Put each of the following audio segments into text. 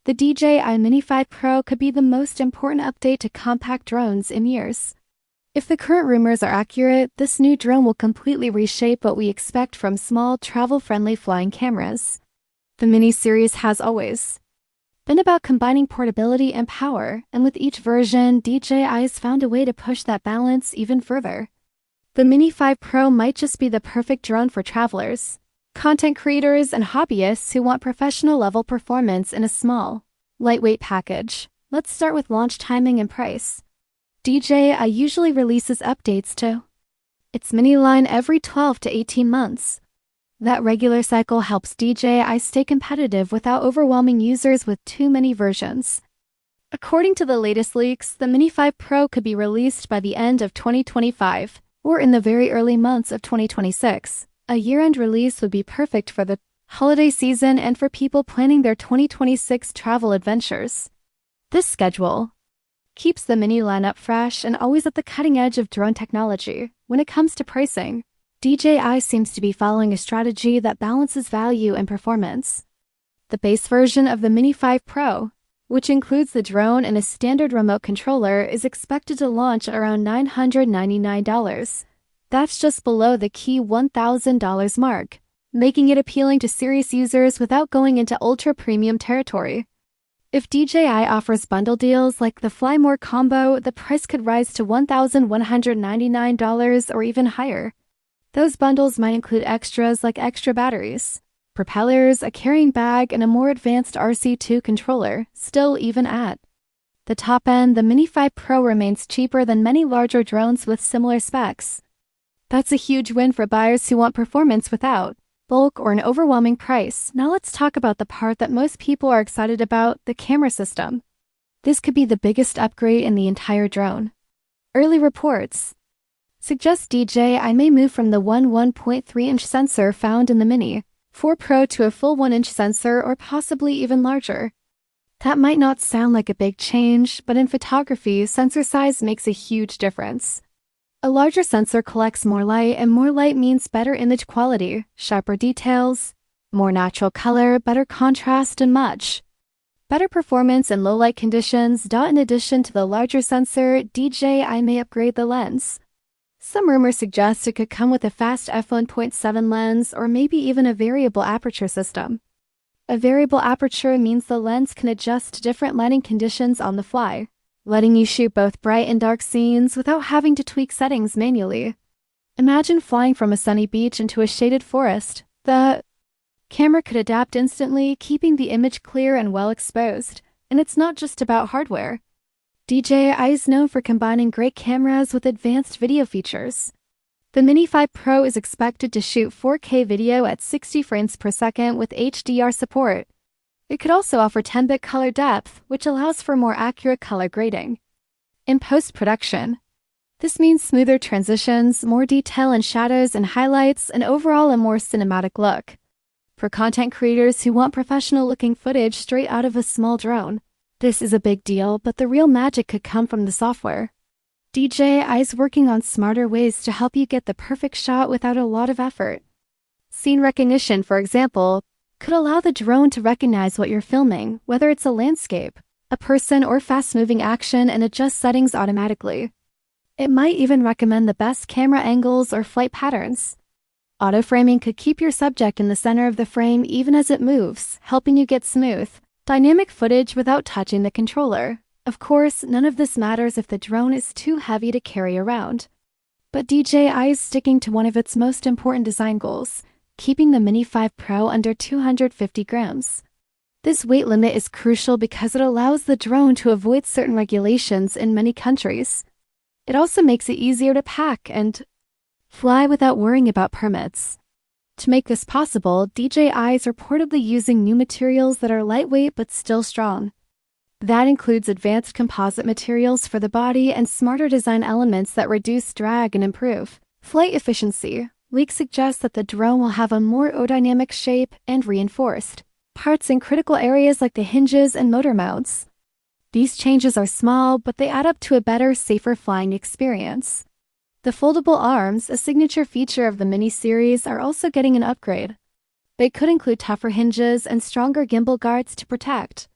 The DJI Mini 5 Pro could be the most important update to compact drones in years. If the current rumors are accurate, this new drone will completely reshape what we expect from small, travel-friendly flying cameras. The Mini series has always been about combining portability and power, and with each version, DJI has found a way to push that balance even further. The Mini 5 Pro might just be the perfect drone for travelers, content creators, and hobbyists who want professional-level performance in a small, lightweight package. Let's start with launch timing and price. DJI usually releases updates to its Mini line every 12 to 18 months. That regular cycle helps DJI stay competitive without overwhelming users with too many versions. According to the latest leaks, the Mini 5 Pro could be released by the end of 2025 or in the very early months of 2026. A year-end release would be perfect for the holiday season and for people planning their 2026 travel adventures. This schedule keeps the Mini lineup fresh and always at the cutting edge of drone technology. When it comes to pricing, DJI seems to be following a strategy that balances value and performance. The base version of the Mini 5 Pro, which includes the drone and a standard remote controller, is expected to launch around $999. That's just below the key $1,000 mark, making it appealing to serious users without going into ultra-premium territory. If DJI offers bundle deals like the Fly More combo, the price could rise to $1,199 or even higher. Those bundles might include extras like extra batteries, propellers, a carrying bag, and a more advanced RC2 controller. Still, even at the top end, the Mini 5 Pro remains cheaper than many larger drones with similar specs. That's a huge win for buyers who want performance without bulk or an overwhelming price. Now let's talk about the part that most people are excited about, the camera system. This could be the biggest upgrade in the entire drone. Early reports suggest DJI may move from the 1.3-inch sensor found in the Mini 4 Pro to a full 1-inch sensor or possibly even larger. That might not sound like a big change, but in photography, sensor size makes a huge difference. A larger sensor collects more light, and more light means better image quality, sharper details, more natural color, better contrast, and much better performance in low-light conditions. In addition to the larger sensor, DJI may upgrade the lens. Some rumors suggest it could come with a fast f1.7 lens or maybe even a variable aperture system. A variable aperture means the lens can adjust to different lighting conditions on the fly, letting you shoot both bright and dark scenes without having to tweak settings manually. Imagine flying from a sunny beach into a shaded forest. The camera could adapt instantly, keeping the image clear and well exposed. And it's not just about hardware. DJI is known for combining great cameras with advanced video features. The Mini 5 Pro is expected to shoot 4K video at 60 frames per second with HDR support. It could also offer 10-bit color depth, which allows for more accurate color grading. In post-production, this means smoother transitions, more detail in shadows and highlights, and overall a more cinematic look. For content creators who want professional-looking footage straight out of a small drone, this is a big deal, but the real magic could come from the software. DJI is working on smarter ways to help you get the perfect shot without a lot of effort. Scene recognition, for example, could allow the drone to recognize what you're filming, whether it's a landscape, a person, or fast-moving action, and adjust settings automatically. It might even recommend the best camera angles or flight patterns. Auto-framing could keep your subject in the center of the frame even as it moves, helping you get smooth, dynamic footage without touching the controller. Of course, none of this matters if the drone is too heavy to carry around. But DJI is sticking to one of its most important design goals, keeping the Mini 5 Pro under 250 grams. This weight limit is crucial because it allows the drone to avoid certain regulations in many countries. It also makes it easier to pack and fly without worrying about permits. To make this possible, DJI is reportedly using new materials that are lightweight but still strong. That includes advanced composite materials for the body and smarter design elements that reduce drag and improve flight efficiency. Leaks suggest that the drone will have a more aerodynamic shape and reinforced parts in critical areas like the hinges and motor mounts. These changes are small, but they add up to a better, safer flying experience. The foldable arms, a signature feature of the Mini series, are also getting an upgrade. They could include tougher hinges and stronger gimbal guards to protect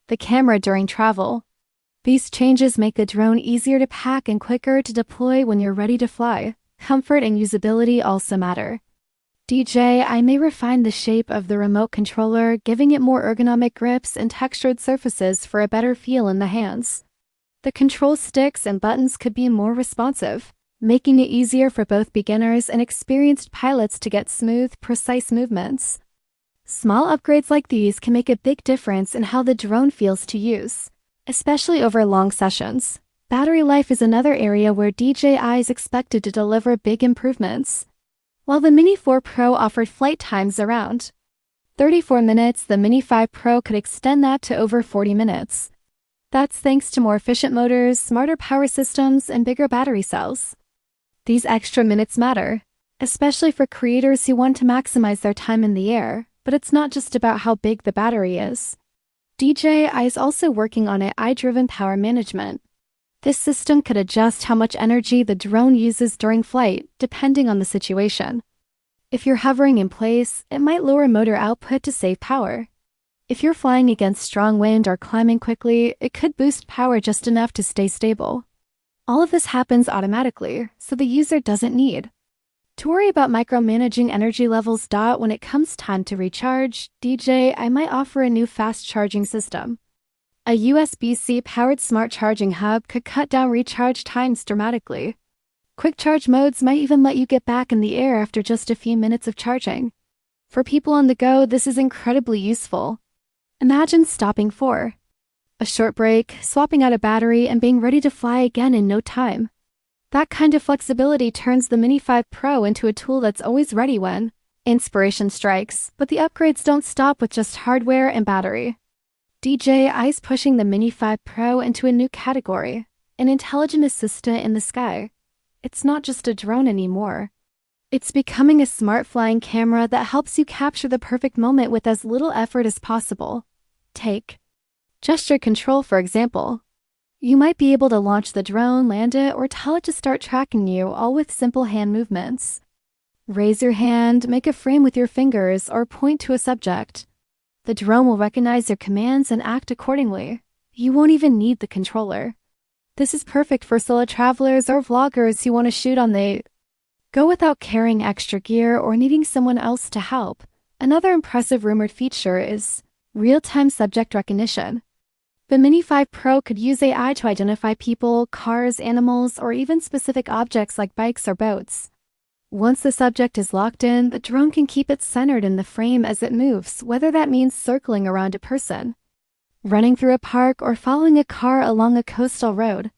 the camera during travel. These changes make the drone easier to pack and quicker to deploy when you're ready to fly. Comfort and usability also matter. DJI may refine the shape of the remote controller, giving it more ergonomic grips and textured surfaces for a better feel in the hands. The control sticks and buttons could be more responsive, making it easier for both beginners and experienced pilots to get smooth, precise movements. Small upgrades like these can make a big difference in how the drone feels to use, especially over long sessions. Battery life is another area where DJI is expected to deliver big improvements. While the Mini 4 Pro offered flight times around 34 minutes, the Mini 5 Pro could extend that to over 40 minutes. That's thanks to more efficient motors, smarter power systems, and bigger battery cells. These extra minutes matter, especially for creators who want to maximize their time in the air, but it's not just about how big the battery is. DJI is also working on AI-driven power management. This system could adjust how much energy the drone uses during flight, depending on the situation. If you're hovering in place, it might lower motor output to save power. If you're flying against strong wind or climbing quickly, it could boost power just enough to stay stable. All of this happens automatically, so the user doesn't need to worry about micromanaging energy levels. When it comes time to recharge, DJI might offer a new fast charging system. A USB-C powered smart charging hub could cut down recharge times dramatically. Quick charge modes might even let you get back in the air after just a few minutes of charging. For people on the go, this is incredibly useful. Imagine stopping for a short break, swapping out a battery, and being ready to fly again in no time. That kind of flexibility turns the Mini 5 Pro into a tool that's always ready when inspiration strikes, but the upgrades don't stop with just hardware and battery. DJI is pushing the Mini 5 Pro into a new category, an intelligent assistant in the sky. It's not just a drone anymore. It's becoming a smart flying camera that helps you capture the perfect moment with as little effort as possible. Take gesture control, for example. You might be able to launch the drone, land it, or tell it to start tracking you, all with simple hand movements. Raise your hand, make a frame with your fingers, or point to a subject. The drone will recognize your commands and act accordingly. You won't even need the controller. This is perfect for solo travelers or vloggers who want to shoot on the go without carrying extra gear or needing someone else to help. Another impressive rumored feature is real-time subject recognition. The Mini 5 Pro could use AI to identify people, cars, animals, or even specific objects like bikes or boats. Once the subject is locked in, the drone can keep it centered in the frame as it moves, whether that means circling around a person, running through a park, or following a car along a coastal road.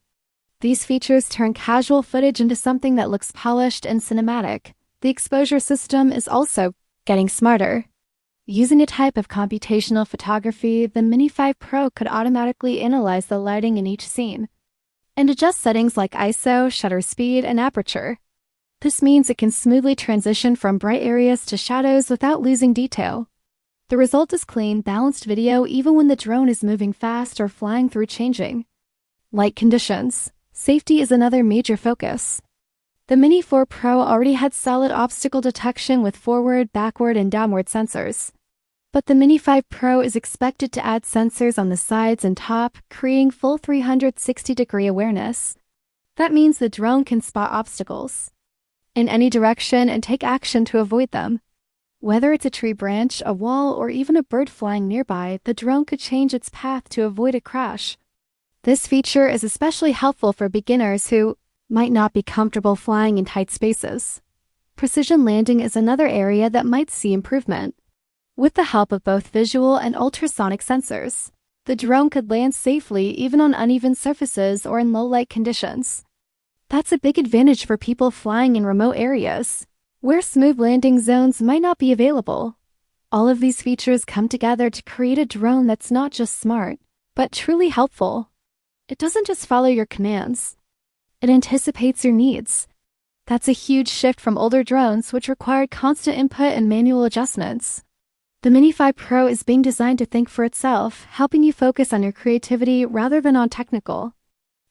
These features turn casual footage into something that looks polished and cinematic. The exposure system is also getting smarter. Using a type of computational photography, the Mini 5 Pro could automatically analyze the lighting in each scene and adjust settings like ISO, shutter speed, and aperture. This means it can smoothly transition from bright areas to shadows without losing detail. The result is clean, balanced video even when the drone is moving fast or flying through changing light conditions. Safety is another major focus. The Mini 4 Pro already had solid obstacle detection with forward, backward, and downward sensors. But the Mini 5 Pro is expected to add sensors on the sides and top, creating full 360-degree awareness. That means the drone can spot obstacles in any direction and take action to avoid them. Whether it's a tree branch, a wall, or even a bird flying nearby, the drone could change its path to avoid a crash. This feature is especially helpful for beginners who might not be comfortable flying in tight spaces. Precision landing is another area that might see improvement. With the help of both visual and ultrasonic sensors, the drone could land safely even on uneven surfaces or in low-light conditions. That's a big advantage for people flying in remote areas, where smooth landing zones might not be available. All of these features come together to create a drone that's not just smart, but truly helpful. It doesn't just follow your commands. It anticipates your needs. That's a huge shift from older drones, which required constant input and manual adjustments. The Mini 5 Pro is being designed to think for itself, helping you focus on your creativity rather than on technical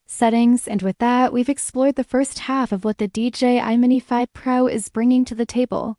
settings. And with that, we've explored the first half of what the DJI Mini 5 Pro is bringing to the table.